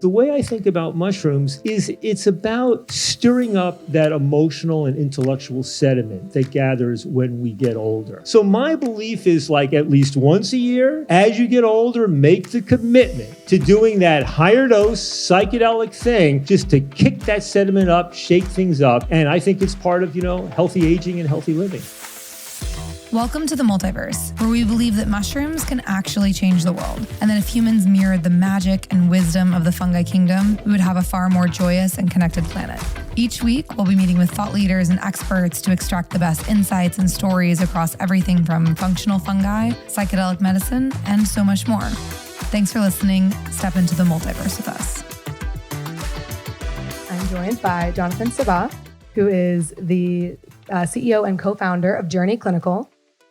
The way I think about mushrooms is it's about stirring up that emotional and intellectual sediment that gathers when we get older. So my belief is like at least once a year, as you get older, make the commitment to doing that higher dose psychedelic thing just to kick that sediment up, shake things up. And I think it's part of, healthy aging and healthy living. Welcome to the Multiverse, where we believe that mushrooms can actually change the world, and that if humans mirrored the magic and wisdom of the fungi kingdom, we would have a far more joyous and connected planet. Each week, we'll be meeting with thought leaders and experts to extract the best insights and stories across everything from functional fungi, psychedelic medicine, and so much more. Thanks for listening. Step into the multiverse with us. I'm joined by Jonathan Sabbagh, who is the CEO and co-founder of Journey Clinical.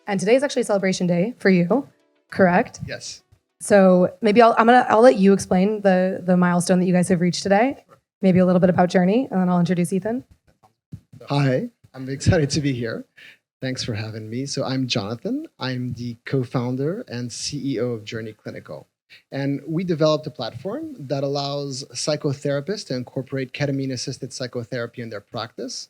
And today is actually a celebration day for you, correct? Yes. So maybe I'll let you explain the milestone that you guys have reached today. Maybe a little bit about Journey, and then I'll introduce Ethan. Hi, I'm excited to be here. Thanks for having me. So I'm Jonathan. I'm the co-founder and CEO of Journey Clinical. And we developed a platform that allows psychotherapists to incorporate ketamine-assisted psychotherapy in their practice.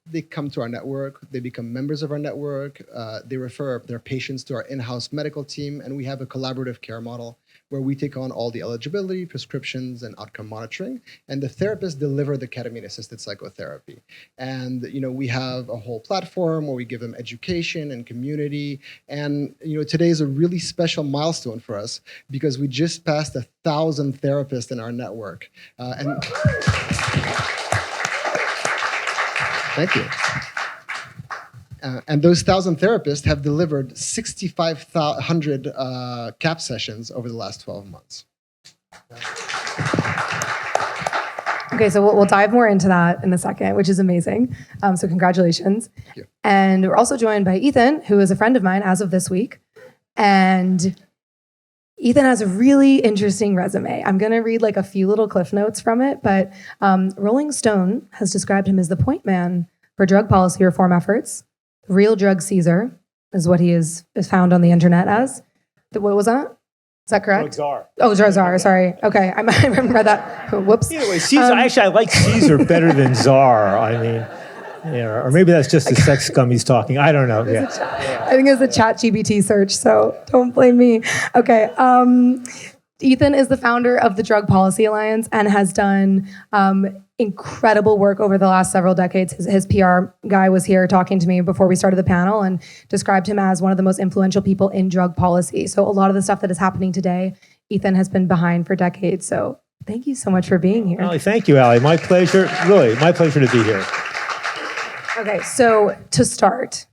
They come to our network, they become members of our network, they refer their patients to our in-house medical team, and we have a collaborative care model where we take on all the eligibility, prescriptions, and outcome monitoring, and the therapists deliver the ketamine-assisted psychotherapy. And we have a whole platform where we give them education and community, and today is a really special milestone for us because we just passed 1,000 therapists in our network. Thank you. And those 1,000 therapists have delivered 6,500 CAP sessions over the last 12 months. Okay, so we'll dive more into that in a second, which is amazing. So congratulations. Thank you. And we're also joined by Ethan, who is a friend of mine as of this week. And Ethan has a really interesting resume. I'm going to read like a few little cliff notes from it, but Rolling Stone has described him as the point man for drug policy reform efforts. Real drug Caesar is what he is found on the internet as. What was that? Is that correct? Drug czar. Oh, drug czar, sorry. Okay, I remember that. Whoops. Either way, Caesar, actually, I like Caesar better than czar. I mean, or maybe that's just the sex scum he's talking. I don't know. Yeah. I think it was a ChatGPT search, so don't blame me. Okay. Ethan is the founder of the Drug Policy Alliance and has done incredible work over the last several decades. His PR guy was here talking to me before we started the panel and described him as one of the most influential people in drug policy. So a lot of the stuff that is happening today, Ethan has been behind for decades. So thank you so much for being here. Alli, thank you, Alli. My pleasure. Really, my pleasure to be here. Okay, so to start,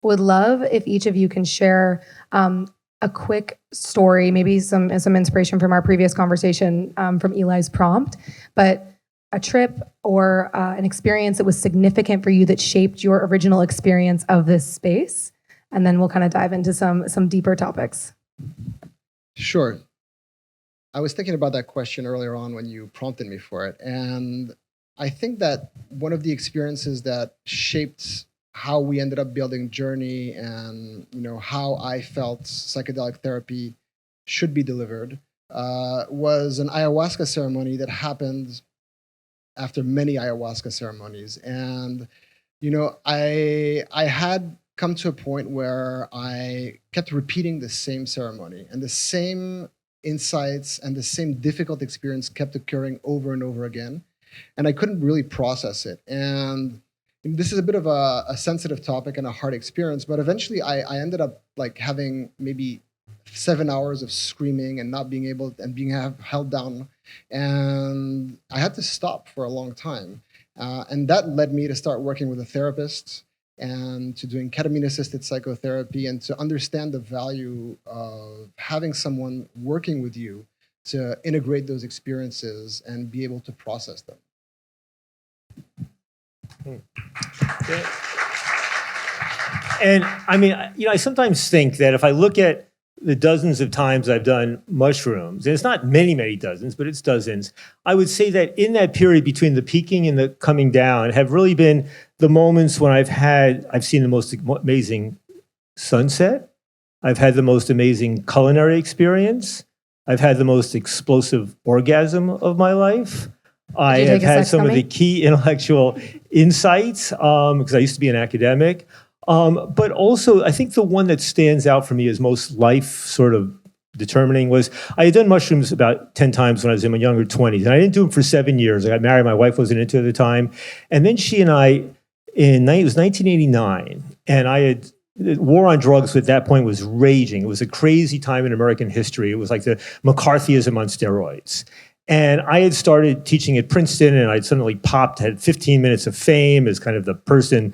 would love if each of you can share a quick story, maybe some inspiration from our previous conversation from Eli's prompt, but a trip or an experience that was significant for you that shaped your original experience of this space, and then we'll kind of dive into some deeper topics. Sure. I was thinking about that question earlier on when you prompted me for it, and I think that one of the experiences that shaped how we ended up building Journey and how I felt psychedelic therapy should be delivered was an ayahuasca ceremony that happened after many ayahuasca ceremonies. And I had come to a point where I kept repeating the same ceremony, and the same insights and the same difficult experience kept occurring over and over again, and I couldn't really process it. And this is a bit of a sensitive topic and a hard experience, but eventually I ended up like having maybe 7 hours of screaming and not being able and being held down, and I had to stop for a long time. And that led me to start working with a therapist and to doing ketamine-assisted psychotherapy and to understand the value of having someone working with you to integrate those experiences and be able to process them. Yeah. And I mean, I sometimes think that if I look at the dozens of times I've done mushrooms, and it's not many dozens, but it's dozens, I would say that in that period between the peaking and the coming down have really been the moments when I've seen the most amazing sunset. I've had the most amazing culinary experience. I've had the most explosive orgasm of my life. I have had some of the key intellectual insights because I used to be an academic. But also, I think the one that stands out for me as most life sort of determining was I had done mushrooms about 10 times when I was in my younger 20s. And I didn't do them for 7 years. I got married. My wife wasn't into it at the time. And then she and I, it was 1989, and I had the war on drugs at that point was raging. It was a crazy time in American history. It was like the McCarthyism on steroids. And I had started teaching at Princeton, and I'd suddenly had 15 minutes of fame as kind of the person,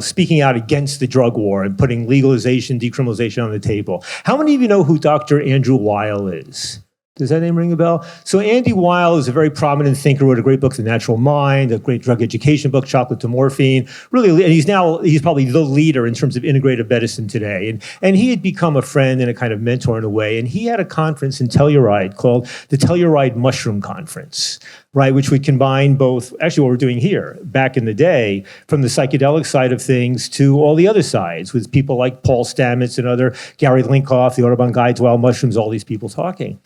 speaking out against the drug war and putting legalization, decriminalization on the table. How many of you know who Dr. Andrew Weil is? Does that name ring a bell? So Andy Weil is a very prominent thinker, wrote a great book, The Natural Mind, a great drug education book, Chocolate to Morphine. Really, and he's probably the leader in terms of integrative medicine today. And he had become a friend and a kind of mentor in a way. And he had a conference in Telluride called the Telluride Mushroom Conference, right, which would combine both, actually what we're doing here, back in the day, from the psychedelic side of things to all the other sides, with people like Paul Stamets and other, Gary Linkoff, the Audubon Guide to Wild Mushrooms, all these people talking.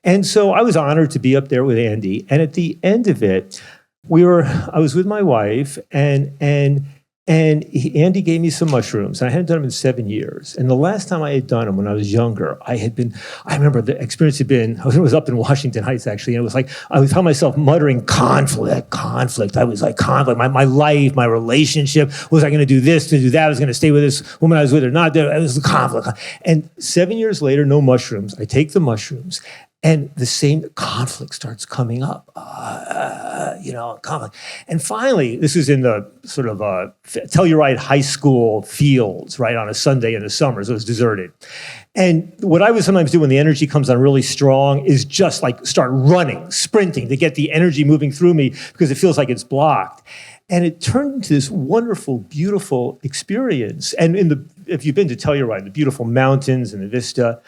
And so I was honored to be up there with Andy. And at the end of it, I was with my wife, and Andy gave me some mushrooms. I hadn't done them in 7 years. And the last time I had done them when I was younger, I remember the experience had been, I was up in Washington Heights actually, and it was like, I found myself muttering conflict. I was like, conflict, my life, my relationship, was I gonna do this, to do that, I was gonna stay with this woman I was with or not, it was the conflict. And 7 years later, no mushrooms, I take the mushrooms, and the same conflict starts coming up, conflict. And finally, this is in the sort of Telluride high school fields, right, on a Sunday in the summer, so it was deserted. And what I would sometimes do when the energy comes on really strong is just like start running, sprinting to get the energy moving through me because it feels like it's blocked. And it turned into this wonderful, beautiful experience. And if you've been to Telluride, the beautiful mountains and the vista.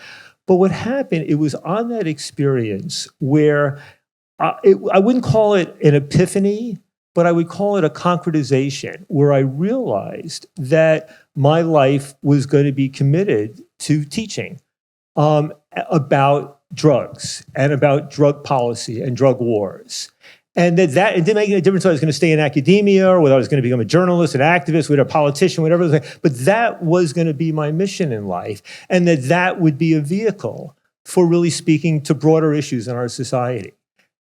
But what happened, it was on that experience where I wouldn't call it an epiphany, but I would call it a concretization, where I realized that my life was going to be committed to teaching about drugs and about drug policy and drug wars. And that it didn't make any difference whether I was going to stay in academia or whether I was going to become a journalist, an activist, whether a politician, whatever it was. But that was going to be my mission in life, and that would be a vehicle for really speaking to broader issues in our society.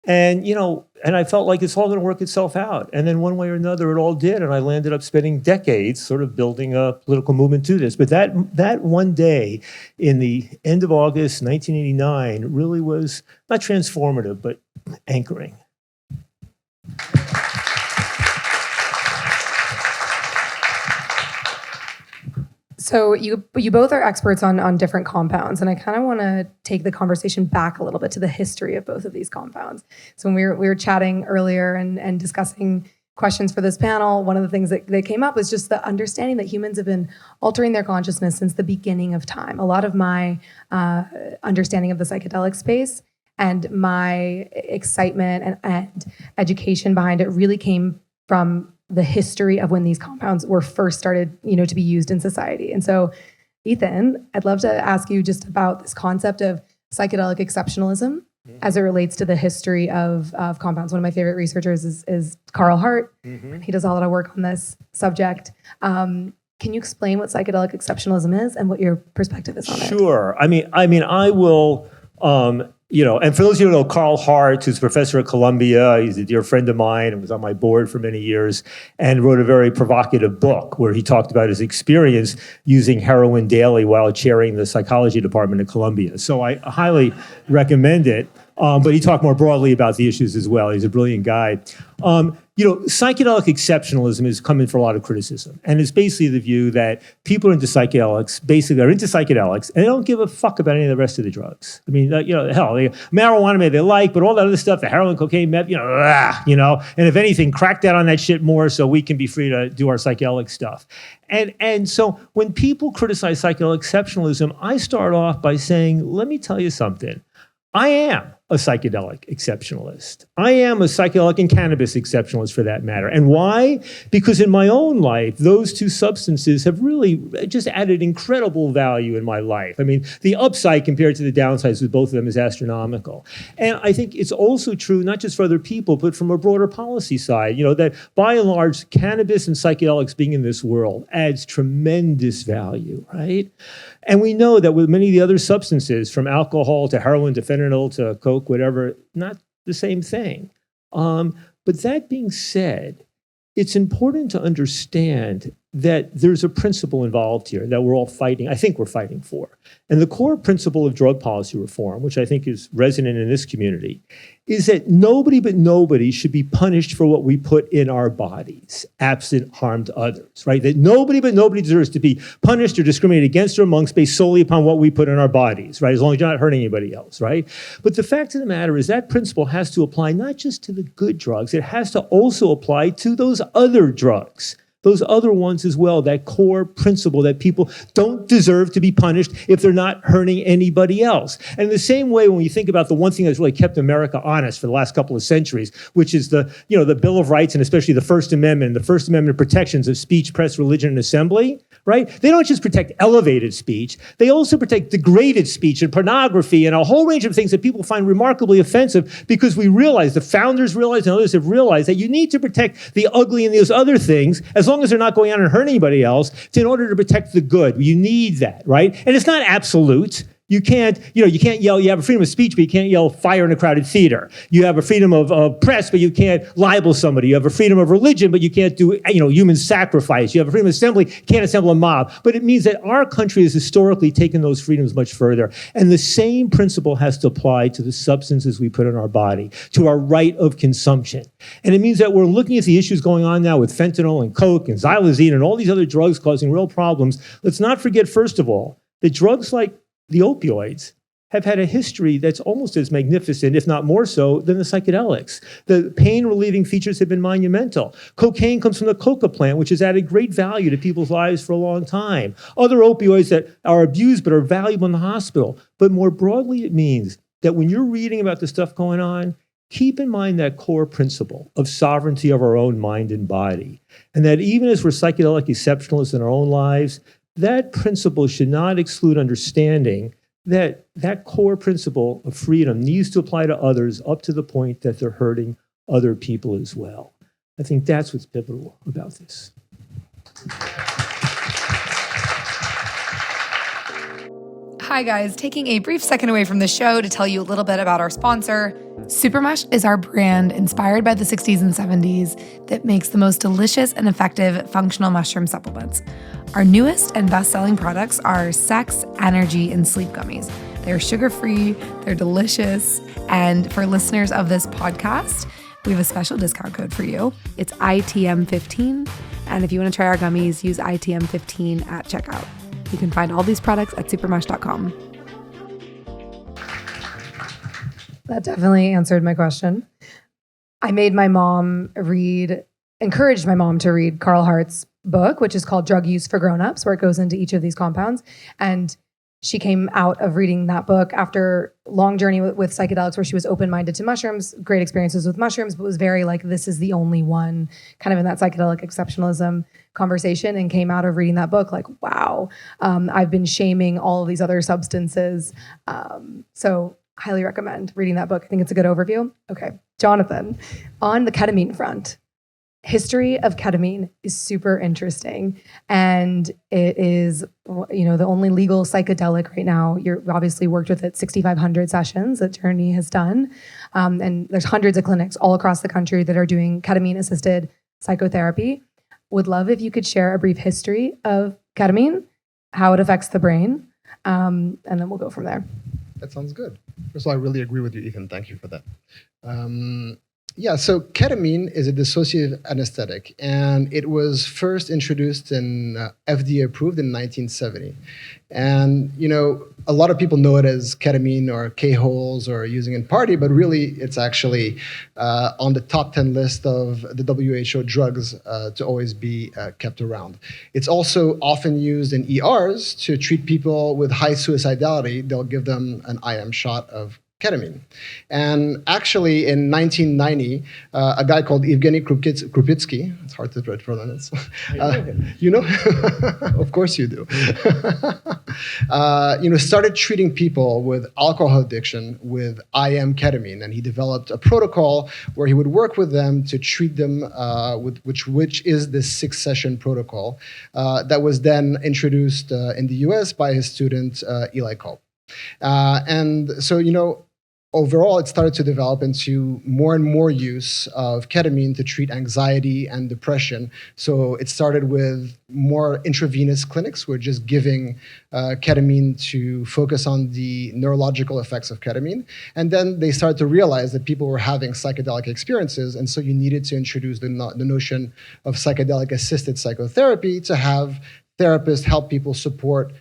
And, and I felt like it's all going to work itself out. And then one way or another, it all did. And I landed up spending decades sort of building a political movement to this. But that one day in the end of August, 1989, really was not transformative, but anchoring. So you both are experts on different compounds, and I kind of want to take the conversation back a little bit to the history of both of these compounds. So when we were chatting earlier and discussing questions for this panel, one of the things that came up was just the understanding that humans have been altering their consciousness since the beginning of time. A lot of my understanding of the psychedelic space and my excitement and education behind it really came from the history of when these compounds were first started, to be used in society. And so, Ethan, I'd love to ask you just about this concept of psychedelic exceptionalism as it relates to the history of compounds. One of my favorite researchers is Carl Hart. Mm-hmm. He does a lot of work on this subject. Can you explain what psychedelic exceptionalism is and what your perspective is on it? Sure. I mean, I will. And for those of you who know Carl Hart, who's a professor at Columbia, he's a dear friend of mine and was on my board for many years, and wrote a very provocative book where he talked about his experience using heroin daily while chairing the psychology department at Columbia. So I highly recommend it. But he talked more broadly about the issues as well. He's a brilliant guy. Psychedelic exceptionalism is coming for a lot of criticism. And it's basically the view that people are into psychedelics, and they don't give a fuck about any of the rest of the drugs. I mean, marijuana maybe they like, but all that other stuff, the heroin, cocaine, meth, and if anything, crack down on that shit more so we can be free to do our psychedelic stuff. And so when people criticize psychedelic exceptionalism, I start off by saying, let me tell you something. I am a psychedelic exceptionalist. I am a psychedelic and cannabis exceptionalist for that matter. And why? Because in my own life, those two substances have really just added incredible value in my life. I mean, the upside compared to the downsides with both of them is astronomical. And I think it's also true, not just for other people, but from a broader policy side, that by and large, cannabis and psychedelics being in this world adds tremendous value, right? And we know that with many of the other substances, from alcohol to heroin to fentanyl to coke, whatever, not the same thing. But that being said, it's important to understand that there's a principle involved here that we're all fighting, I think we're fighting for. And the core principle of drug policy reform, which I think is resonant in this community, is that nobody but nobody should be punished for what we put in our bodies, absent harm to others, right? That nobody but nobody deserves to be punished or discriminated against or amongst based solely upon what we put in our bodies, right? As long as you're not hurting anybody else, right? But the fact of the matter is that principle has to apply not just to the good drugs, it has to also apply to those other drugs. Those other ones as well, that core principle that people don't deserve to be punished if they're not hurting anybody else. And in the same way, when you think about the one thing that's really kept America honest for the last couple of centuries, which is the Bill of Rights and especially the First Amendment, the First Amendment protections of speech, press, religion, and assembly, right? They don't just protect elevated speech, they also protect degraded speech and pornography and a whole range of things that people find remarkably offensive because we realize, the founders realized and others have realized that you need to protect the ugly and those other things as long as they're not going out and hurting anybody else in order to protect the good. You need that, right? And it's not absolute. You can't yell, you have a freedom of speech, but you can't yell fire in a crowded theater. You have a freedom of press, but you can't libel somebody. You have a freedom of religion, but you can't do, human sacrifice. You have a freedom of assembly, can't assemble a mob. But it means that our country has historically taken those freedoms much further. And the same principle has to apply to the substances we put in our body, to our right of consumption. And it means that we're looking at the issues going on now with fentanyl and coke and xylazine and all these other drugs causing real problems. Let's not forget, first of all, that drugs like the opioids have had a history that's almost as magnificent, if not more so, than the psychedelics. The pain-relieving features have been monumental. Cocaine comes from the coca plant, which has added great value to people's lives for a long time. Other opioids that are abused but are valuable in the hospital. But more broadly, it means that when you're reading about the stuff going on, keep in mind that core principle of sovereignty of our own mind and body. And that even as we're psychedelic exceptionalists in our own lives, that principle should not exclude understanding that that core principle of freedom needs to apply to others up to the point that they're hurting other people as well. I think that's what's pivotal about this. Hi guys, taking a brief second away from the show to tell you a little bit about our sponsor. Supermush is our brand inspired by the 60s and 70s that makes the most delicious and effective functional mushroom supplements. Our newest and best-selling products are Sex, Energy, and Sleep Gummies. They're sugar-free, they're delicious, and for listeners of this podcast, we have a special discount code for you. It's ITM15, and if you want to try our gummies, use ITM15 at checkout. You can find all these products at supermush.com. That definitely answered my question. I made my mom encouraged my mom to read Carl Hart's book, which is called Drug Use for Grown-Ups, where it goes into each of these compounds. And she came out of reading that book after a long journey with psychedelics where she was open-minded to mushrooms, great experiences with mushrooms, but was very like, this is the only one, kind of in that psychedelic exceptionalism conversation, and came out of reading that book like, wow, I've been shaming all of these other substances. So highly recommend reading that book. I think it's a good overview. Okay, Jonathan, on the ketamine front, history of ketamine is super interesting, and it is, the only legal psychedelic right now. You're obviously worked with it 6,500 sessions that Journey has done, and there's hundreds of clinics all across the country that are doing ketamine-assisted psychotherapy. Would love if you could share a brief history of ketamine, how it affects the brain, and then we'll go from there. That sounds good. First of all, I really agree with you, Ethan. Thank you for that. So ketamine is a dissociative anesthetic, and it was first introduced and FDA approved in 1970. And, a lot of people know it as ketamine or K-holes or using in party, but really it's actually on the top 10 list of the WHO drugs to always be kept around. It's also often used in ERs to treat people with high suicidality. They'll give them an IM shot of ketamine. And actually, in 1990, a guy called Evgeny Krupitsky, it's hard to pronounce. You know? Of course you do. Started treating people with alcohol addiction with IM ketamine, and he developed a protocol where he would work with them to treat them with which is the 6-session protocol that was then introduced in the U.S. by his student Eli Kolb. And so, overall, it started to develop into more and more use of ketamine to treat anxiety and depression. So it started with more intravenous clinics. We're just giving ketamine to focus on the neurological effects of ketamine. And then they started to realize that people were having psychedelic experiences. And so you needed to introduce the notion of psychedelic-assisted psychotherapy to have therapists help people support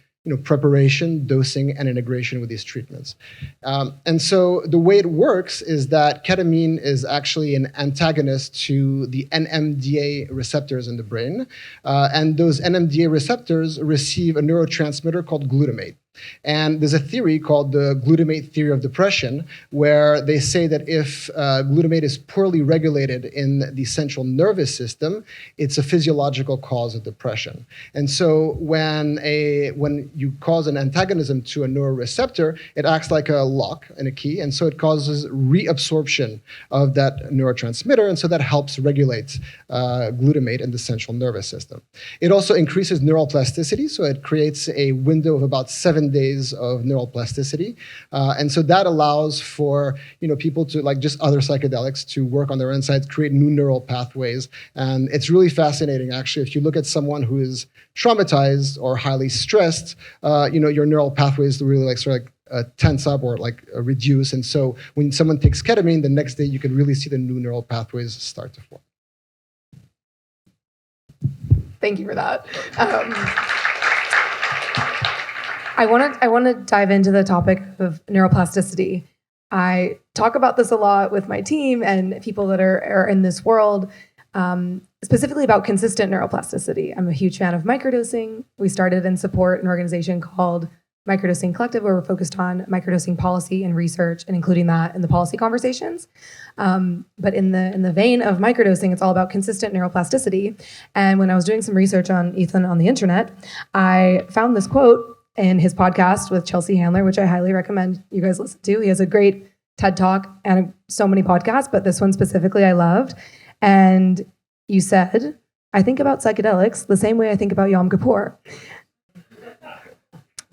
preparation, dosing, and integration with these treatments. And so the way it works is that ketamine is actually an antagonist to the NMDA receptors in the brain. And those NMDA receptors receive a neurotransmitter called glutamate. And there's a theory called the glutamate theory of depression, where they say that if glutamate is poorly regulated in the central nervous system, it's a physiological cause of depression. And so when you cause an antagonism to a neuroreceptor, it acts like a lock and a key, and so it causes reabsorption of that neurotransmitter, and so that helps regulate glutamate in the central nervous system. It also increases neuroplasticity, so it creates a window of about 7 days of neuroplasticity. And so that allows for people to, like just other psychedelics, to work on their insides, create new neural pathways. And it's really fascinating, actually. If you look at someone who is traumatized or highly stressed, your neural pathways really tense up or reduce. And so when someone takes ketamine, the next day you can really see the new neural pathways start to form. Thank you for that. I want to dive into the topic of neuroplasticity. I talk about this a lot with my team and people that are in this world, specifically about consistent neuroplasticity. I'm a huge fan of microdosing. We started and support an organization called Microdosing Collective, where we're focused on microdosing policy and research and including that in the policy conversations. But in the vein of microdosing, it's all about consistent neuroplasticity. And when I was doing some research on Ethan on the internet, I found this quote in his podcast with Chelsea Handler, which I highly recommend you guys listen to. He has a great TED Talk and so many podcasts, but this one specifically I loved. And you said, I think about psychedelics the same way I think about Yom Kippur.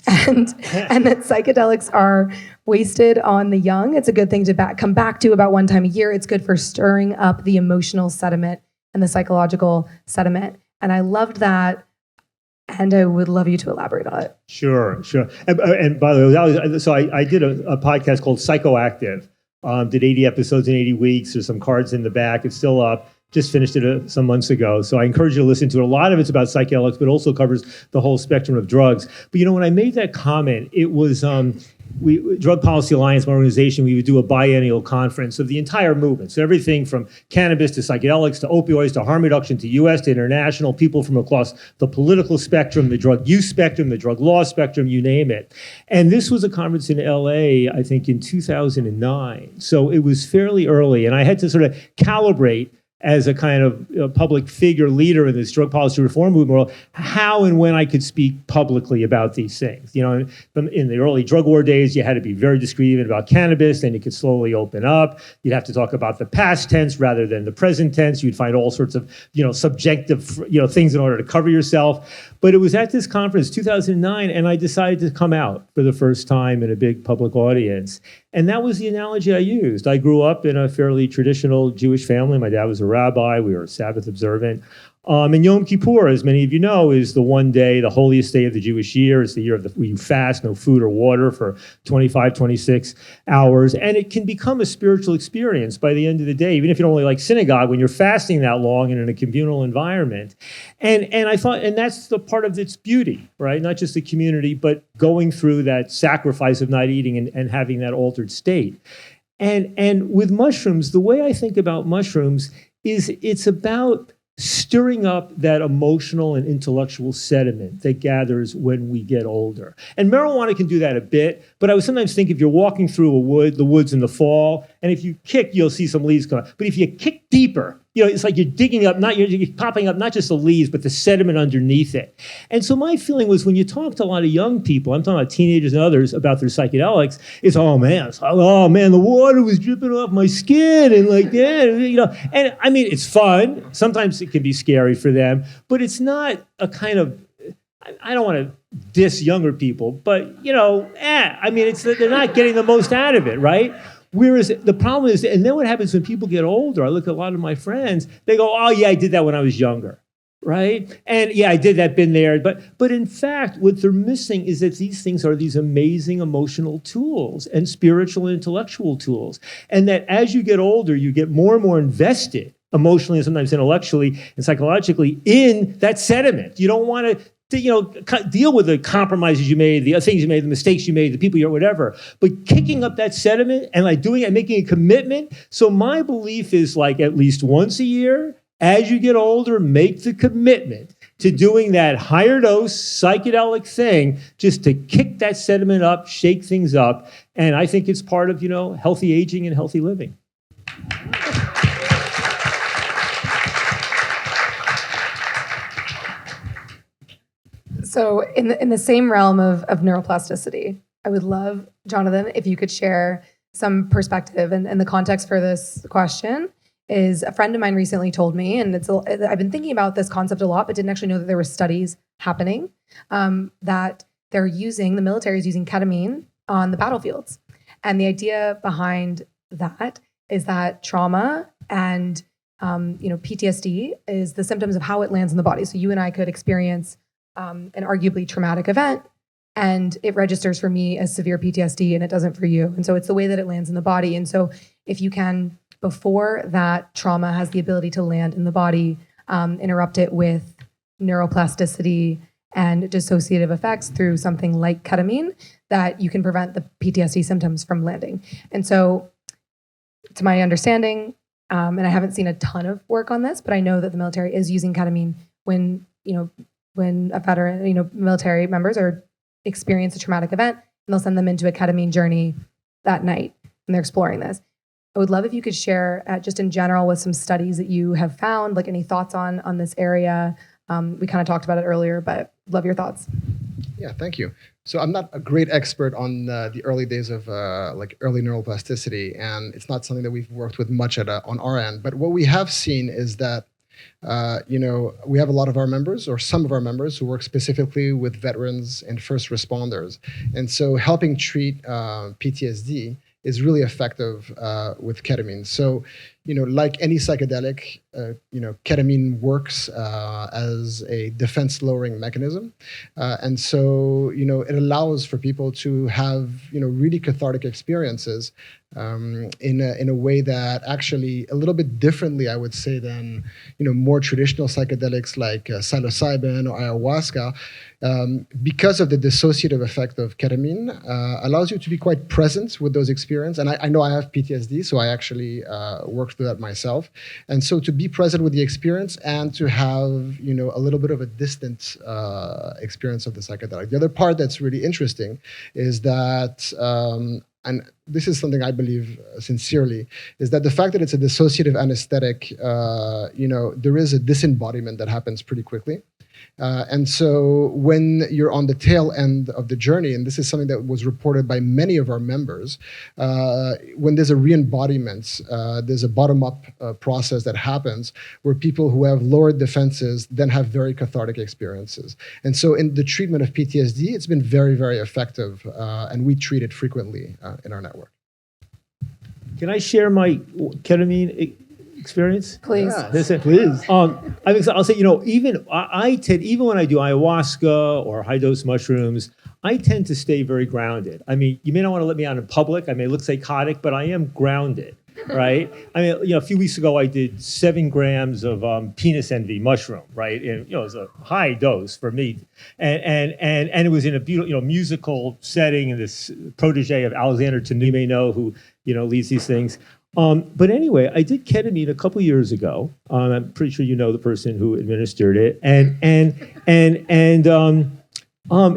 And that psychedelics are wasted on the young. It's a good thing to come back to about one time a year. It's good for stirring up the emotional sediment and the psychological sediment. And I loved that. And I would love you to elaborate on it. Sure. And by the way, I did a podcast called Psychoactive. Did 80 episodes in 80 weeks. There's some cards in the back. It's still up. Just finished it some months ago. So I encourage you to listen to it. A lot of it's about psychedelics, but also covers the whole spectrum of drugs. But when I made that comment, it was Drug Policy Alliance, my organization, we would do a biennial conference of the entire movement. So everything from cannabis to psychedelics to opioids to harm reduction to U.S. to international, people from across the political spectrum, the drug use spectrum, the drug law spectrum, you name it. And this was a conference in L.A., I think, in 2009. So it was fairly early, and I had to sort of calibrate as a kind of public figure leader in this drug policy reform movement world, how and when I could speak publicly about these things. In the early drug war days, you had to be very discreet even about cannabis, then you could slowly open up. You'd have to talk about the past tense rather than the present tense. You'd find all sorts of, subjective, things in order to cover yourself. But it was at this conference, 2009, and I decided to come out for the first time in a big public audience. And that was the analogy I used. I grew up in a fairly traditional Jewish family. My dad was a rabbi. We were Sabbath observant. And Yom Kippur, as many of you know, is the one day, the holiest day of the Jewish year. It's the year of where you fast, no food or water for 25, 26 hours. And it can become a spiritual experience by the end of the day, even if you don't really like synagogue, when you're fasting that long and in a communal environment. And I thought, and that's the part of its beauty, right? Not just the community, but going through that sacrifice of not eating and having that altered state. And with mushrooms, the way I think about mushrooms is it's about stirring up that emotional and intellectual sediment that gathers when we get older. And marijuana can do that a bit, but I would sometimes think if you're walking through the woods in the fall, and if you kick, you'll see some leaves come up. But if you kick deeper, it's like you're digging up, you're popping up not just the leaves, but the sediment underneath it. And so my feeling was when you talk to a lot of young people, I'm talking about teenagers and others about their psychedelics, it's, oh man, the water was dripping off my skin and like that, And I mean, it's fun. Sometimes it can be scary for them, but it's not a kind of, I don't want to diss younger people, but I mean, they're not getting the most out of it, right? Whereas the problem is, and then what happens when people get older, I look at a lot of my friends, they go, oh yeah, I did that when I was younger, right? And yeah, I did that, been there. But in fact, what they're missing is that these things are these amazing emotional tools and spiritual and intellectual tools. And that as you get older, you get more and more invested emotionally and sometimes intellectually and psychologically in that sediment. You don't want to deal with the compromises you made, the things you made, the mistakes you made, the people you're, whatever. But kicking up that sediment and like doing it and making a commitment. So my belief is like at least once a year, as you get older, make the commitment to doing that higher dose psychedelic thing just to kick that sediment up, shake things up. And I think it's part of, healthy aging and healthy living. So in the same realm of neuroplasticity, I would love, Jonathan, if you could share some perspective. And the context for this question is a friend of mine recently told me, and I've been thinking about this concept a lot, but didn't actually know that there were studies happening that the military is using ketamine on the battlefields. And the idea behind that is that trauma and PTSD is the symptoms of how it lands in the body. So you and I could experience an arguably traumatic event, and it registers for me as severe PTSD and it doesn't for you. And so it's the way that it lands in the body. And so if you can, before that trauma has the ability to land in the body, interrupt it with neuroplasticity and dissociative effects through something like ketamine, that you can prevent the PTSD symptoms from landing. And so to my understanding, and I haven't seen a ton of work on this, but I know that the military is using ketamine when a veteran, military members experience a traumatic event, and they'll send them into a ketamine journey that night, and they're exploring this. I would love if you could share just in general with some studies that you have found, like any thoughts on this area. We kind of talked about it earlier, but love your thoughts. Yeah, thank you. So I'm not a great expert on the early days of early neuroplasticity, and it's not something that we've worked with much on our end. But what we have seen is that we have a lot of our members, or some of our members, who work specifically with veterans and first responders. And so helping treat PTSD is really effective with ketamine. So, like any psychedelic, ketamine works as a defense-lowering mechanism. And so, it allows for people to have, really cathartic experiences in a way that actually a little bit differently, I would say, than more traditional psychedelics like psilocybin or ayahuasca, because of the dissociative effect of ketamine, allows you to be quite present with those experiences. And I know I have PTSD, so I actually worked through that myself. And so to be present with the experience and to have a little bit of a distant experience of the psychedelic. The other part that's really interesting is that and this is something I believe sincerely, is that the fact that it's a dissociative anesthetic, there is a disembodiment that happens pretty quickly. And so when you're on the tail end of the journey, and this is something that was reported by many of our members, when there's a re-embodiment, there's a bottom-up process that happens where people who have lowered defenses then have very cathartic experiences. And so in the treatment of PTSD, it's been very, very effective, and we treat it frequently in our network. Can I share my ketamine experience? Please. Yeah. Please. I'll say, even even when I do ayahuasca or high dose mushrooms, I tend to stay very grounded. I mean, you may not want to let me out in public. I may look psychotic, but I am grounded, right? I mean, a few weeks ago, I did 7 grams of penis envy mushroom, right? And, it was a high dose for me. And it was in a beautiful, musical setting, and this protege of Alexander Tanu, you may know, who, leads these things. But anyway, I did ketamine a couple years ago. I'm pretty sure you know the person who administered it, and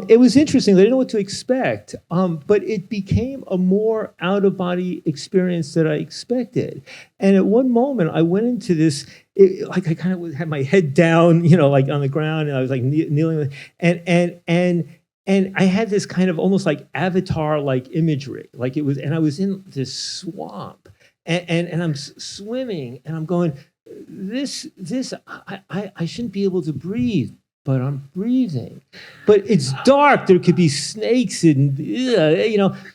it was interesting. I didn't know what to expect, but it became a more out-of-body experience than I expected. And at one moment, I went into this, I kind of had my head down, like on the ground, and I was like kneeling, and I had this kind of almost like avatar-like imagery, and I was in this swamp, and I'm swimming, and I'm going, I shouldn't be able to breathe. But I'm breathing. But it's dark. There could be snakes and,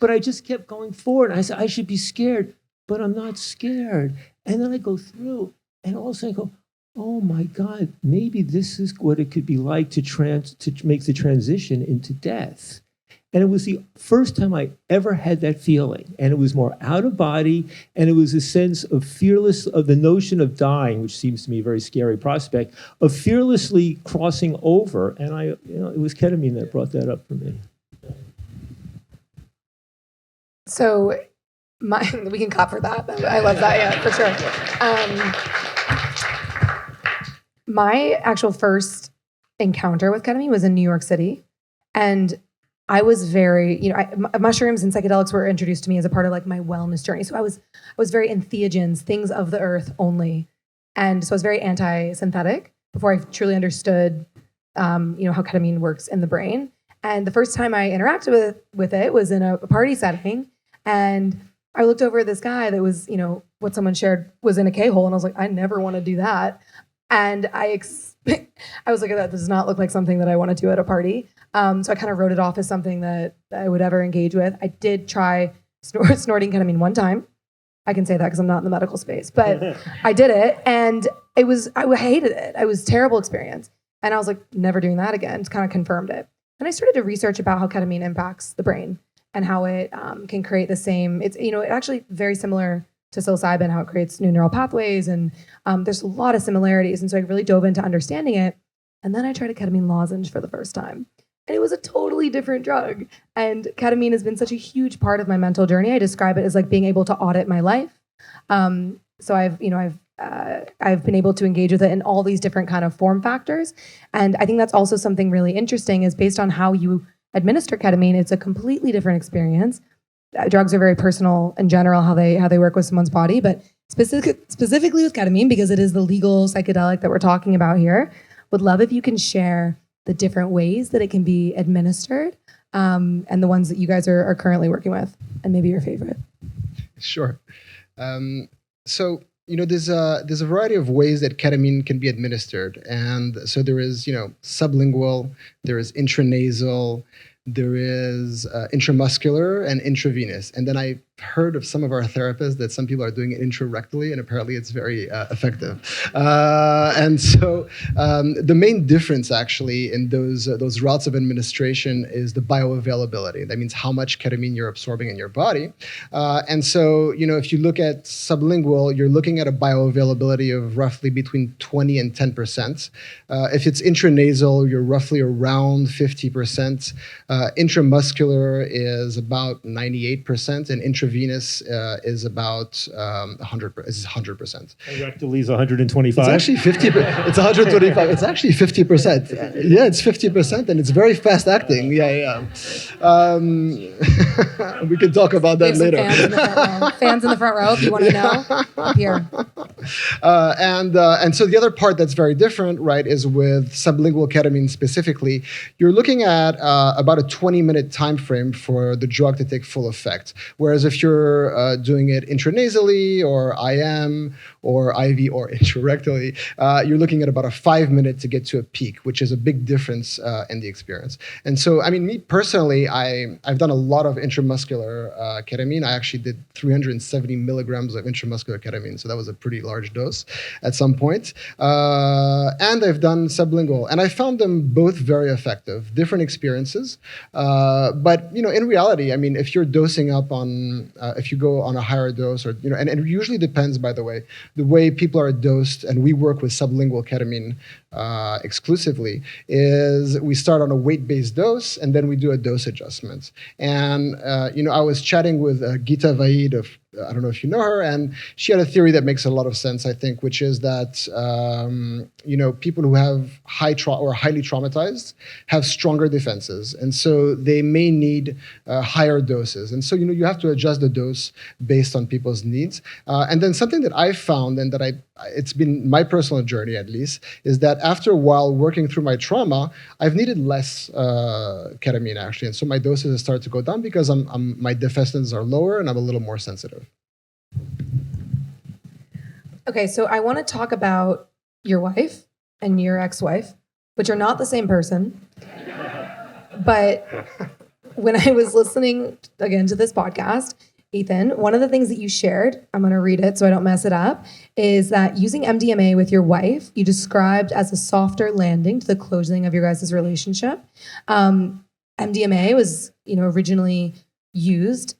but I just kept going forward. And I said, I should be scared, but I'm not scared. And then I go through, and all of a sudden I go, oh my God, maybe this is what it could be like to make the transition into death. And it was the first time I ever had that feeling. And it was more out of body. And it was a sense of the notion of dying, which seems to me a very scary prospect, of fearlessly crossing over. And it was ketamine that brought that up for me. So we can clap for that. I love that, yeah, for sure. My actual first encounter with ketamine was in New York City. And I was very, mushrooms and psychedelics were introduced to me as a part of like my wellness journey. So I was very entheogens, things of the earth only. And so I was very anti-synthetic before I truly understood, how ketamine works in the brain. And the first time I interacted with it was in a party setting. And I looked over at this guy that was, what someone shared was in a K-hole. And I was like, I never want to do that. And I was like, that does not look like something that I want to do at a party. So I kind of wrote it off as something that I would ever engage with. I did try snorting ketamine one time. I can say that because I'm not in the medical space, but I did it, and I hated it. It was a terrible experience. And I was like, never doing that again. It's kind of confirmed it. And I started to research about how ketamine impacts the brain and how it can create the same, it's actually very similar to psilocybin, how it creates new neural pathways. And there's a lot of similarities. And so I really dove into understanding it. And then I tried a ketamine lozenge for the first time. And it was a totally different drug. And ketamine has been such a huge part of my mental journey. I describe it as like being able to audit my life. So I've been able to engage with it in all these different kind of form factors. And I think that's also something really interesting is based on how you administer ketamine, it's a completely different experience. Drugs are very personal in general, how they work with someone's body, but specifically with ketamine, because it is the legal psychedelic that we're talking about here, would love if you can share the different ways that it can be administered, and the ones that you guys are currently working with, and maybe your favorite. Sure. So there's a variety of ways that ketamine can be administered, and so there is sublingual, there is intranasal, there is intramuscular and intravenous, and then I heard of some of our therapists that some people are doing it intrarectally, and apparently it's very effective. And so the main difference actually in those routes of administration is the bioavailability. That means how much ketamine you're absorbing in your body. And so, if you look at sublingual, you're looking at a bioavailability of roughly between 20 and 10%. If it's intranasal, you're roughly around 50%. Intramuscular is about 98%, and intravenous is about 100%. And rectally is 125. It's actually 50. It's 125. It's actually 50%. Yeah, it's 50%, and it's very fast acting. Yeah. We can talk about that later. Fans in the front row, if you want to know, up here. And so the other part that's very different, right, is with sublingual ketamine specifically. You're looking at about a 20-minute time frame for the drug to take full effect. Whereas if you're doing it intranasally or IM or IV or intrarectally, you're looking at about a 5-minute to get to a peak, which is a big difference in the experience. And so, me personally, I've done a lot of intramuscular ketamine. I actually did 370 milligrams of intramuscular ketamine, so that was a pretty large dose at some point. And I've done sublingual, and I found them both very effective. Different experiences, but in reality, if you're dosing up on, if you go on a higher dose, or and it usually depends, by the way, the way people are dosed, and we work with sublingual ketamine exclusively, is we start on a weight-based dose, and then we do a dose adjustment. And I was chatting with Gita Vaid of I don't know if you know her, and she had a theory that makes a lot of sense, I think, which is that people who have or highly traumatized have stronger defenses, and so they may need higher doses. And so you have to adjust the dose based on people's needs. And then something that I found, and that it's been my personal journey at least, is that after a while working through my trauma, I've needed less ketamine actually, and so my doses have started to go down because my defenses are lower and I'm a little more sensitive. Okay, so I want to talk about your wife and your ex-wife, which are not the same person. But when I was listening again to this podcast, Ethan, one of the things that you shared, I'm going to read it so I don't mess it up, is that using MDMA with your wife, you described as a softer landing to the closing of your guys' relationship. MDMA was, originally used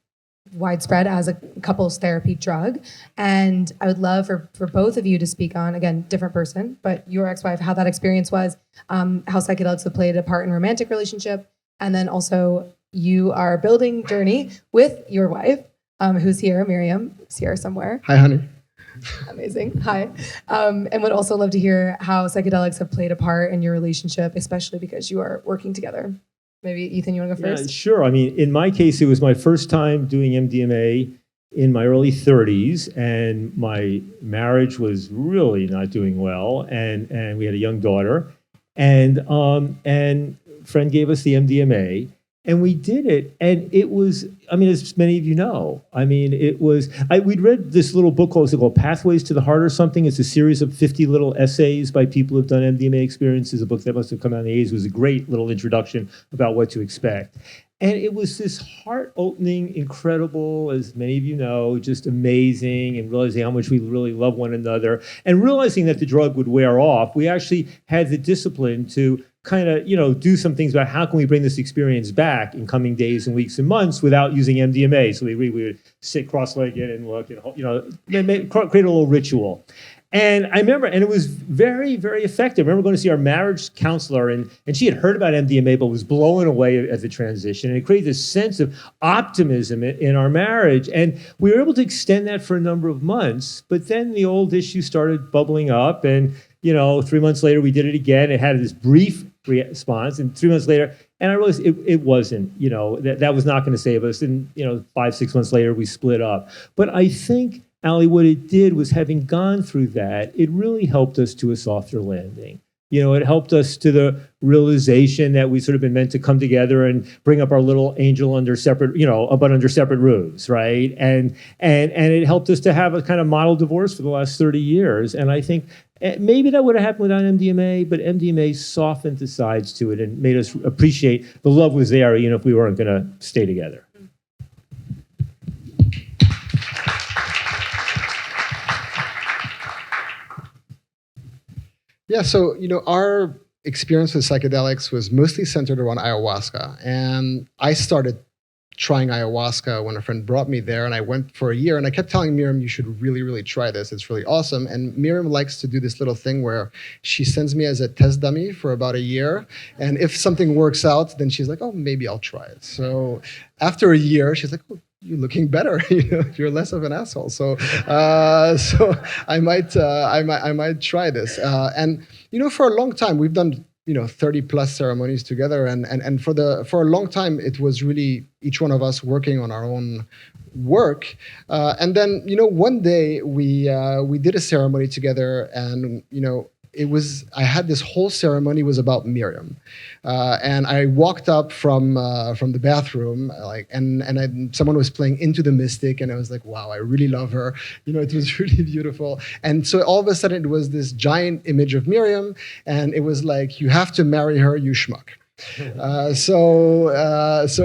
widespread as a couples therapy drug. And I would love for both of you to speak on, again, different person, but your ex-wife, how that experience was, how psychedelics have played a part in romantic relationship. And then also you are building journey with your wife, who's here, Miriam, is here somewhere. Hi, honey. Amazing. Hi. And would also love to hear how psychedelics have played a part in your relationship, especially because you are working together. Maybe, Ethan, you want to go first? Yeah, sure. I mean, in my case, it was my first time doing MDMA in my early 30s, and my marriage was really not doing well, and we had a young daughter, and a friend gave us the MDMA, and we did it, and it was, as many of you know, we'd read this little book called Pathways to the Heart or something. It's a series of 50 little essays by people who've done MDMA experiences, a book that must have come out in the 80s. It was a great little introduction about what to expect. And it was this heart-opening, incredible, as many of you know, just amazing, and realizing how much we really love one another. And realizing that the drug would wear off, we actually had the discipline to kind of, do some things about how can we bring this experience back in coming days and weeks and months without using MDMA. So we would sit cross-legged and look, create a little ritual. And I remember, and it was very, very effective. I remember going to see our marriage counselor, and she had heard about MDMA, but was blown away at the transition. And it created this sense of optimism in our marriage. And we were able to extend that for a number of months. But then the old issue started bubbling up. And, 3 months later, we did it again. It had this brief response. And 3 months later, and I realized it wasn't, that was not going to save us. And, 5-6 months later, we split up. But I think, Alli, what it did was, having gone through that, it really helped us to a softer landing. It helped us to the realization that we sort of been meant to come together and bring up our little angel under separate, but under separate roofs, right? And it helped us to have a kind of model divorce for the last 30 years. And I think maybe that would have happened without MDMA, but MDMA softened the sides to it and made us appreciate the love was there, if we weren't going to stay together. Yeah, so, our experience with psychedelics was mostly centered around ayahuasca. And I started trying ayahuasca when a friend brought me there, and I went for a year, and I kept telling Miriam, you should really, really try this. It's really awesome. And Miriam likes to do this little thing where she sends me as a test dummy for about a year. And if something works out, then she's like, oh, maybe I'll try it. So after a year, she's like, oh, you're looking better. You're less of an asshole. So I might try this. And for a long time we've done 30 plus ceremonies together, and for a long time it was really each one of us working on our own work. And then one day we did a ceremony together, and I had this whole ceremony was about Miriam, and I walked up from the bathroom, and someone was playing Into the Mystic, and I was like, wow, I really love her. It was really beautiful. And so all of a sudden it was this giant image of Miriam, and it was like, you have to marry her, you schmuck. So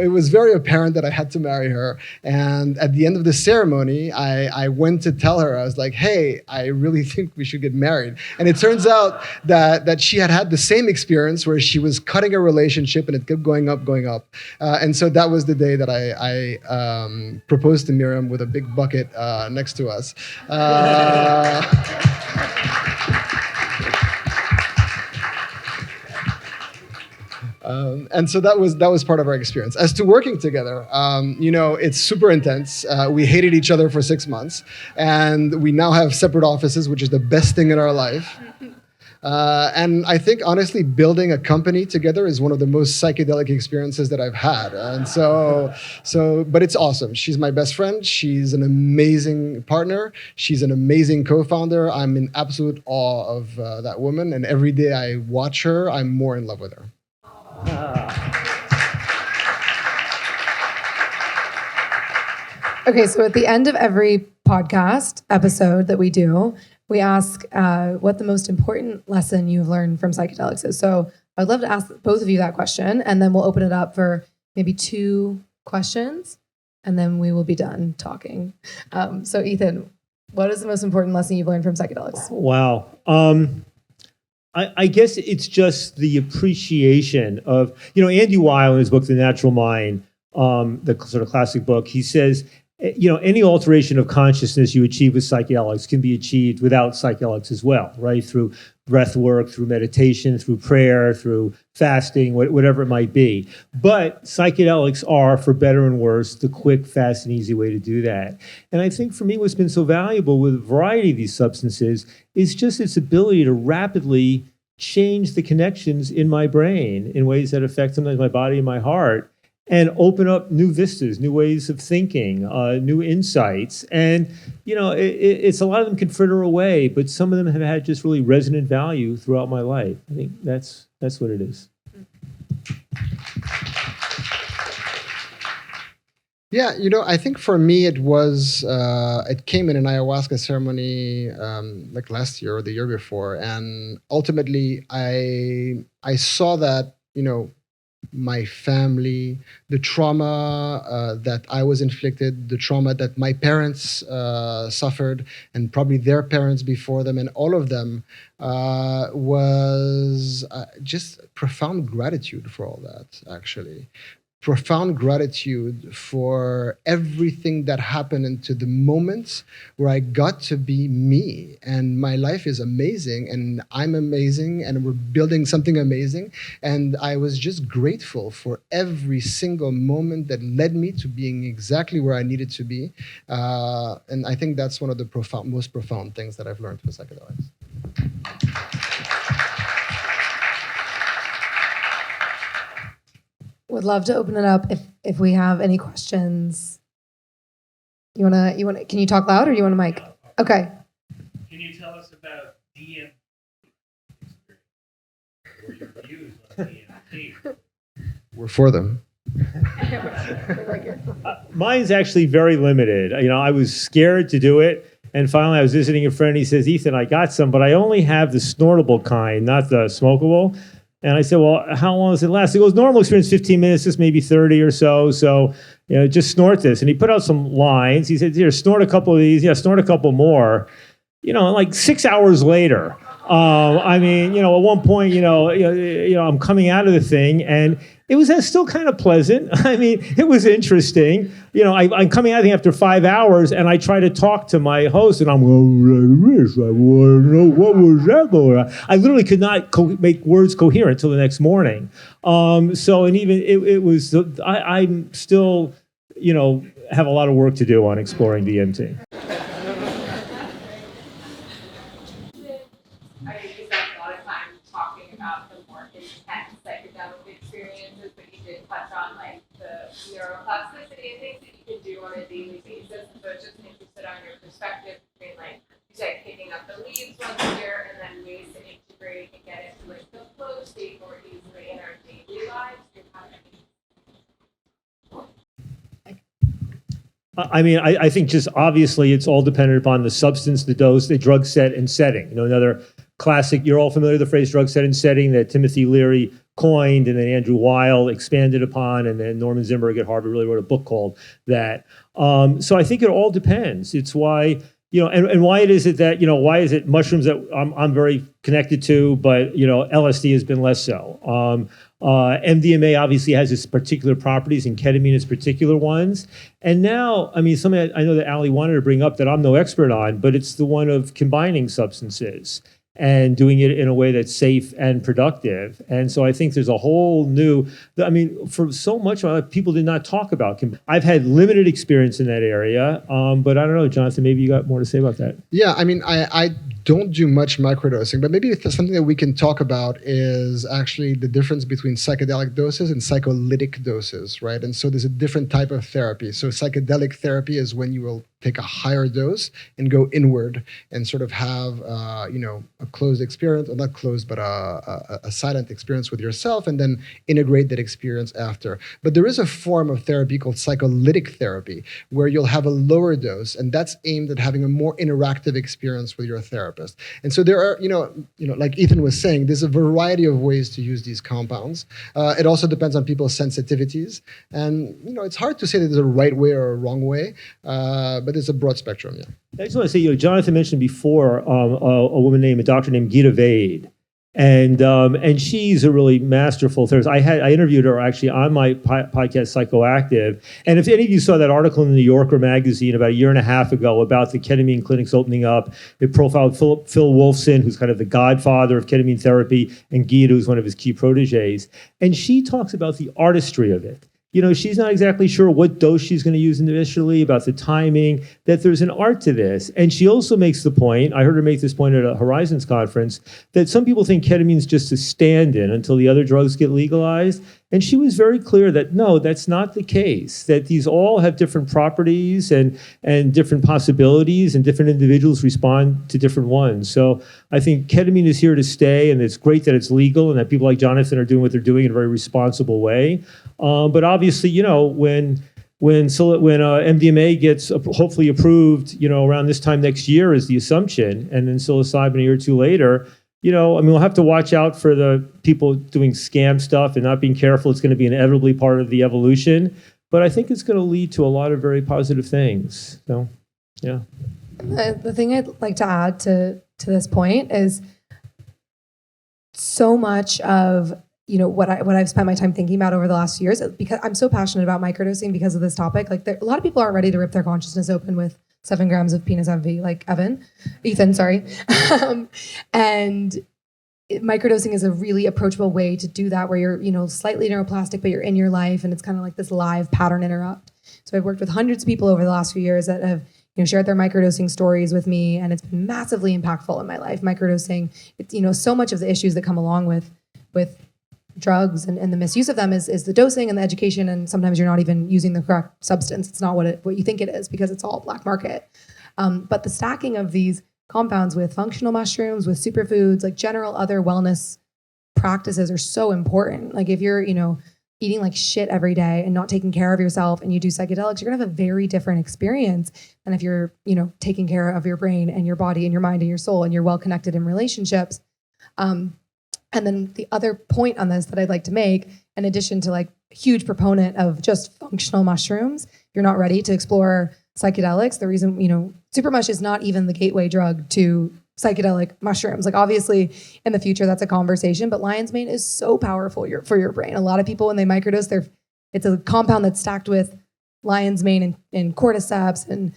it was very apparent that I had to marry her. And at the end of the ceremony, I went to tell her, I was like, hey, I really think we should get married. And it turns out that she had the same experience where she was cutting a relationship and it kept going up. And so that was the day that I proposed to Miriam with a big bucket next to us. And And so that was part of our experience. As to working together, it's super intense. We hated each other for 6 months, and we now have separate offices, which is the best thing in our life. And I think, honestly, building a company together is one of the most psychedelic experiences that I've had. And but it's awesome. She's my best friend. She's an amazing partner. She's an amazing co-founder. I'm in absolute awe of that woman. And every day I watch her, I'm more in love with her. Okay, so at the end of every podcast episode that we do, we ask what the most important lesson you've learned from psychedelics is. So I'd love to ask both of you that question, and then we'll open it up for maybe 2 questions, and then we will be done talking. So Ethan, what is the most important lesson you've learned from psychedelics? Wow. I guess it's just the appreciation of, Andy Weil in his book, The Natural Mind, the sort of classic book, he says, any alteration of consciousness you achieve with psychedelics can be achieved without psychedelics as well, right? Through breath work, through meditation, through prayer, through fasting, whatever it might be. But psychedelics are, for better and worse, the quick, fast, and easy way to do that. And I think for me, what's been so valuable with a variety of these substances is just its ability to rapidly change the connections in my brain in ways that affect sometimes my body and my heart, and open up new vistas, new ways of thinking, new insights. And, it's a lot of them can fritter away, but some of them have had just really resonant value throughout my life. I think that's what it is. Yeah, I think for me it was, it came in an ayahuasca ceremony like last year or the year before. And ultimately I saw that, my family, the trauma that I was inflicted, the trauma that my parents suffered, and probably their parents before them, and all of them was just profound gratitude for all that, actually. Profound gratitude for everything that happened into the moments where I got to be me, and my life is amazing, and I'm amazing, and we're building something amazing. And I was just grateful for every single moment that led me to being exactly where I needed to be. And I think that's one of the most profound things that I've learned with psychedelics. Would love to open it up if we have any questions. You wanna? Can you talk loud, or do you want a mic? Okay. Can you tell us about DMT or your views on DMT? We're for them. Mine's actually very limited. I was scared to do it, and finally I was visiting a friend. He says, "Ethan, I got some, but I only have the snortable kind, not the smokable." And I said, "Well, how long does it last?" He goes, "Normal experience, 15 minutes, just maybe 30 or so. So, just snort this." And he put out some lines. He said, "Here, snort a couple of these. Yeah, snort a couple more." Like 6 hours later, at one point, I'm coming out of the thing, and it was still kind of pleasant. It was interesting. I'm coming out of the thing after 5 hours, and I try to talk to my host, and I'm going, I want to know what was that going on. I literally could not make words coherent until the next morning. I'm still, have a lot of work to do on exploring DMT. Neuroplasticity and things that you can do on a daily basis. So it's just interested on your perspective between, like you said, picking up the leaves once a year, and then ways to integrate and get into the flow state more easily in our daily lives. I think just obviously it's all dependent upon the substance, the dose, the drug set, and setting. Another classic, you're all familiar with the phrase drug set and setting that Timothy Leary coined, and then Andrew Weil expanded upon, and then Norman Zimmerg at Harvard really wrote a book called that. So I think it all depends. It's why, and why is it mushrooms that I'm very connected to, but, LSD has been less so. MDMA obviously has its particular properties, and ketamine its particular ones. And now, something I know that Alli wanted to bring up that I'm no expert on, but it's the one of combining substances. and doing it in a way that's safe and productive. And so I think there's a whole new, for so much people did not talk about. I've had limited experience in that area, but I don't know, Jonathan, maybe you got more to say about that. Yeah, I mean, I don't do much microdosing, but maybe something that we can talk about is actually the difference between psychedelic doses and psycholytic doses, right? And so there's a different type of therapy. So psychedelic therapy is when you will take a higher dose and go inward and sort of have, a closed experience, or not closed, but a silent experience with yourself, and then integrate that experience after. But there is a form of therapy called psycholytic therapy, where you'll have a lower dose, and that's aimed at having a more interactive experience with your therapist. And so there are, like Ethan was saying, there's a variety of ways to use these compounds. It also depends on people's sensitivities. And, it's hard to say that there's a right way or a wrong way, but there's a broad spectrum, yeah. I just want to say, Jonathan mentioned before a woman named, a doctor named Gita Vade, and she's a really masterful therapist. I interviewed her actually on my podcast, Psychoactive. And if any of you saw that article in the New Yorker magazine about a year and a half ago about the ketamine clinics opening up, it profiled Phil Wolfson, who's kind of the godfather of ketamine therapy, and Gita, who's one of his key proteges. And she talks about the artistry of it. She's not exactly sure what dose she's going to use initially, about the timing, that there's an art to this. And she also makes the point, I heard her make this point at a Horizons conference, that some people think ketamine is just a stand-in until the other drugs get legalized. And she was very clear that no, that's not the case, that these all have different properties and different possibilities, and different individuals respond to different ones. So I think ketamine is here to stay, and it's great that it's legal and that people like Jonathan are doing what they're doing in a very responsible way. But obviously, when MDMA gets hopefully approved, around this time next year is the assumption, and then psilocybin a year or two later, we'll have to watch out for the people doing scam stuff and not being careful. It's going to be inevitably part of the evolution, but I think it's going to lead to a lot of very positive things. So, yeah. The thing I'd like to add to this point is so much of what I've spent my time thinking about over the last few years, because I'm so passionate about microdosing because of this topic. Like, a lot of people aren't ready to rip their consciousness open with 7 grams of penis envy, like Ethan, sorry. And microdosing is a really approachable way to do that, where you're, slightly neuroplastic, but you're in your life, and it's kind of like this live pattern interrupt. So I've worked with hundreds of people over the last few years that have, shared their microdosing stories with me, and it's been massively impactful in my life. Microdosing, it's, so much of the issues that come along with drugs and the misuse of them is the dosing and the education, and sometimes you're not even using the correct substance. It's not what you think it is, because it's all black market. But the stacking of these compounds with functional mushrooms, with superfoods, like general other wellness practices are so important. Like, if you're, eating like shit every day and not taking care of yourself, and you do psychedelics, you're gonna have a very different experience than if you're, taking care of your brain and your body and your mind and your soul, and you're well connected in relationships. And then the other point on this that I'd like to make, in addition to like huge proponent of just functional mushrooms, you're not ready to explore psychedelics. The reason, Supermush is not even the gateway drug to psychedelic mushrooms. Like, obviously in the future that's a conversation, but lion's mane is so powerful for your brain. A lot of people, when they microdose, it's a compound that's stacked with lion's mane and cordyceps and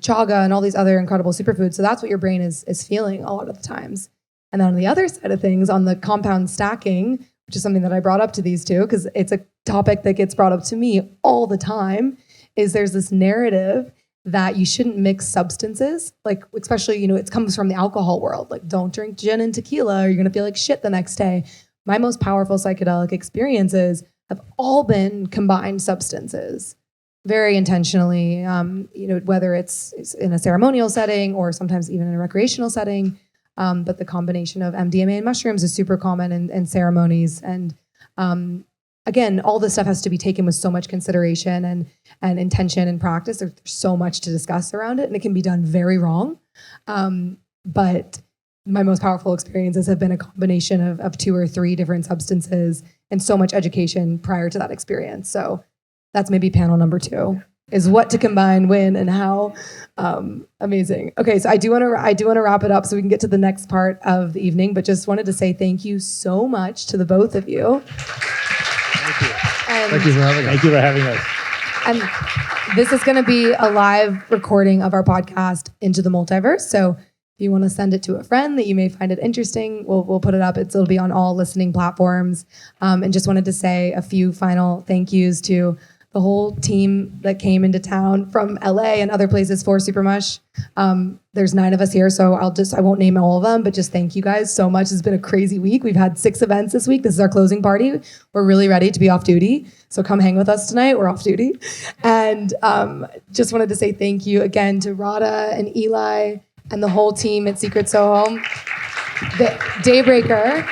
chaga and all these other incredible superfoods. So that's what your brain is feeling a lot of the times. And then on the other side of things, on the compound stacking, which is something that I brought up to these two, because it's a topic that gets brought up to me all the time, is there's this narrative that you shouldn't mix substances, like, especially, it comes from the alcohol world. Like, don't drink gin and tequila, or you're going to feel like shit the next day. My most powerful psychedelic experiences have all been combined substances, very intentionally, whether it's in a ceremonial setting or sometimes even in a recreational setting. But the combination of MDMA and mushrooms is super common in ceremonies. And again, all this stuff has to be taken with so much consideration and intention and practice. There's so much to discuss around it, and it can be done very wrong. But my most powerful experiences have been a combination of 2 or 3 different substances, and so much education prior to that experience. So that's maybe panel number 2. Is what to combine, when, and how. Amazing. Okay, so I do want to wrap it up so we can get to the next part of the evening, but just wanted to say thank you so much to the both of you. Thank you. And Thank you for having us. Thank you for having us. And this is going to be a live recording of our podcast, Into the Multiverse. So If you want to send it to a friend that you may find it interesting, we'll put it up. It'll be on all listening platforms. And just wanted to say a few final thank yous to the whole team that came into town from LA and other places for Supermush. There's 9 of us here, so I won't name all of them, but just thank you guys so much. It's been a crazy week. We've had 6 events this week. This is our closing party. We're really ready to be off duty. So come hang with us tonight. We're off duty. And just wanted to say thank you again to Radha and Eli and the whole team at Secret Soho. Daybreaker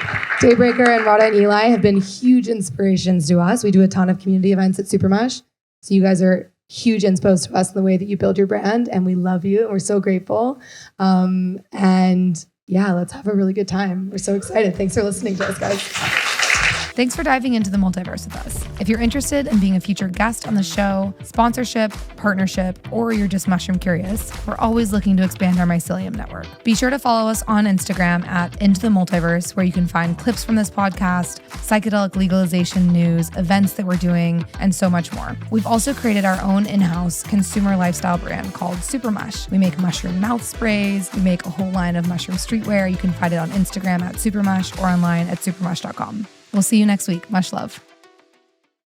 and Radha and Eli have been huge inspirations to us. We do a ton of community events at Supermush. So you guys are huge inspos to us in the way that you build your brand, and we love you and we're so grateful. And yeah, let's have a really good time. We're so excited. Thanks for listening to us, guys. Thanks for diving into the multiverse with us. If you're interested in being a featured guest on the show, sponsorship, partnership, or you're just mushroom curious, we're always looking to expand our mycelium network. Be sure to follow us on Instagram at Into the Multiverse, where you can find clips from this podcast, psychedelic legalization news, events that we're doing, and so much more. We've also created our own in-house consumer lifestyle brand called Supermush. We make mushroom mouth sprays. We make a whole line of mushroom streetwear. You can find it on Instagram at Supermush or online at supermush.com. We'll see you next week. Much love.